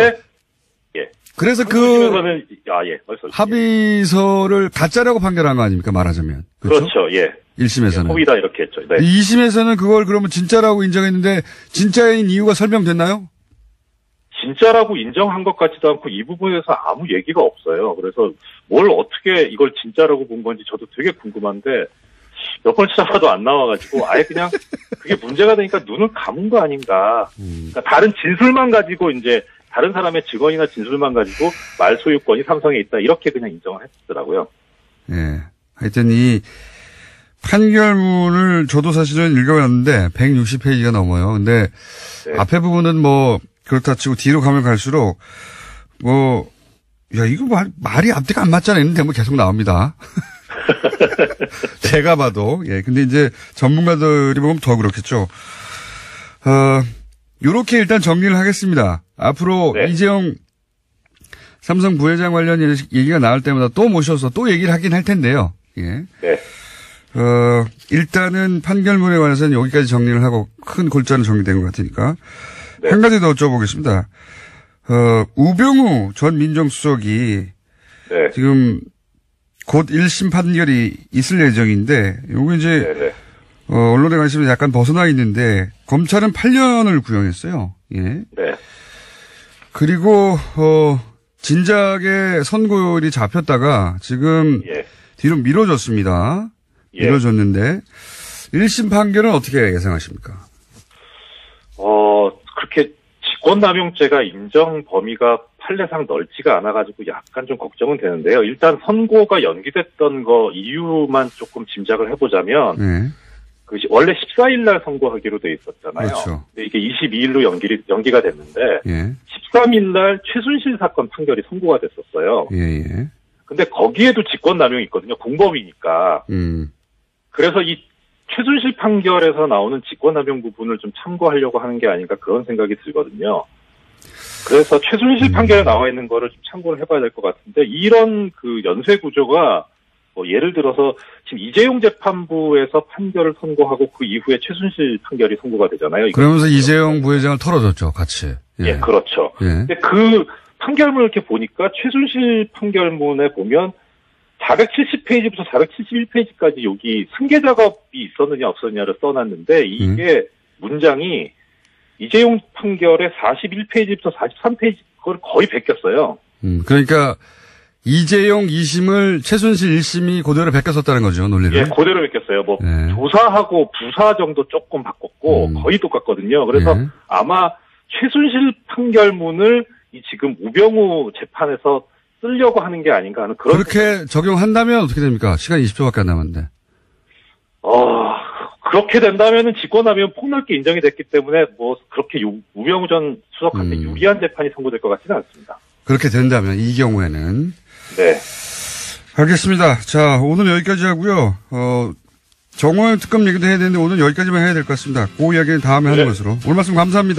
말씀하시면서는 합의서를 가짜라고 판결한 거 아닙니까? 말하자면. 그렇죠. 예. 1심에서는. 허위다 이렇게 했죠. 네. 2심에서는 그걸 그러면 진짜라고 인정했는데 진짜인 이유가 설명됐나요? 진짜라고 인정한 것 같지도 않고 이 부분에서 아무 얘기가 없어요. 그래서 뭘 어떻게 이걸 진짜라고 본 건지 저도 되게 궁금한데 몇 번 찾아봐도 안 나와가지고 아예 그냥 그게 문제가 되니까 눈을 감은 거 아닌가. 그러니까 다른 진술만 가지고 이제 다른 사람의 증언이나 진술만 가지고 말 소유권이 삼성에 있다 이렇게 그냥 인정을 했더라고요. 예. 하여튼 이 판결문을 저도 사실은 읽어봤는데 160페이지가 넘어요. 근데 네. 앞에 부분은 뭐 그렇다 치고 뒤로 가면 갈수록 이거 말이 앞뒤가 안 맞잖아 이런 대목 계속 나옵니다. 제가 봐도. 예. 근데 이제 전문가들이 보면 더 그렇겠죠. 요렇게 일단 정리를 하겠습니다. 앞으로 네. 이재용 삼성 부회장 관련 얘기가 나올 때마다 또 모셔서 또 얘기를 하긴 할 텐데요. 예. 네. 일단은 판결문에 관해서는 여기까지 정리를 하고 큰 골자는 정리된 것 같으니까. 네. 한 가지 더 여쭤보겠습니다. 우병우 전 민정수석이 네. 지금 곧 1심 판결이 있을 예정인데, 요거 이제, 네네. 언론의 관심이 약간 벗어나 있는데, 검찰은 8년을 구형했어요. 예. 네. 그리고, 진작에 선고율이 잡혔다가 지금 예. 뒤로 미뤄졌습니다. 예. 미뤄졌는데, 1심 판결은 어떻게 예상하십니까? 그렇게 직권남용죄가 인정 범위가 판례상 넓지가 않아가지고 약간 좀 걱정은 되는데요. 일단 선고가 연기됐던 거 이유만 조금 짐작을 해보자면, 네. 원래 14일 날 선고하기로 돼 있었잖아요. 그렇죠. 근데 이게 22일로 연기가 됐는데, 예. 13일 날 최순실 사건 판결이 선고가 됐었어요. 예. 근데 거기에도 직권남용이 있거든요. 공범이니까. 그래서 이 최순실 판결에서 나오는 직권남용 부분을 좀 참고하려고 하는 게 아닌가 그런 생각이 들거든요. 그래서 최순실 판결에 나와 있는 거를 좀 참고를 해봐야 될 것 같은데 이런 그 연쇄 구조가 예를 들어서 지금 이재용 재판부에서 판결을 선고하고 그 이후에 최순실 판결이 선고가 되잖아요. 그러면서 이재용 부회장을 털어줬죠, 같이. 예, 그렇죠. 예. 근데 그 판결문을 이렇게 보니까 최순실 판결문에 보면 470페이지부터 471페이지까지 여기 승계 작업이 있었느냐 없었느냐를 써놨는데 이게 문장이 이재용 판결의 41페이지부터 43페이지 그걸 거의 베꼈어요. 그러니까 이재용 2심을 최순실 1심이 그대로 베꼈었다는 거죠, 논리를. 예, 그대로 베꼈어요. 조사하고 부사 정도 조금 바꿨고 거의 똑같거든요. 그래서 아마 최순실 판결문을 이 지금 우병우 재판에서 쓰려고 하는 게 아닌가 하는 그런. 그렇게 적용한다면 어떻게 됩니까? 시간 20초밖에 안 남았는데. 그렇게 된다면은 직권남용 폭넓게 인정이 됐기 때문에 그렇게 우병우 전 수석한테 유리한 재판이 선고될 것 같지는 않습니다. 그렇게 된다면 이 경우에는. 네. 알겠습니다. 자, 오늘 여기까지 하고요. 정호영 특검 얘기도 해야 되는데 오늘 여기까지만 해야 될 것 같습니다. 그 이야기는 다음에 하는 것으로. 오늘 말씀 감사합니다.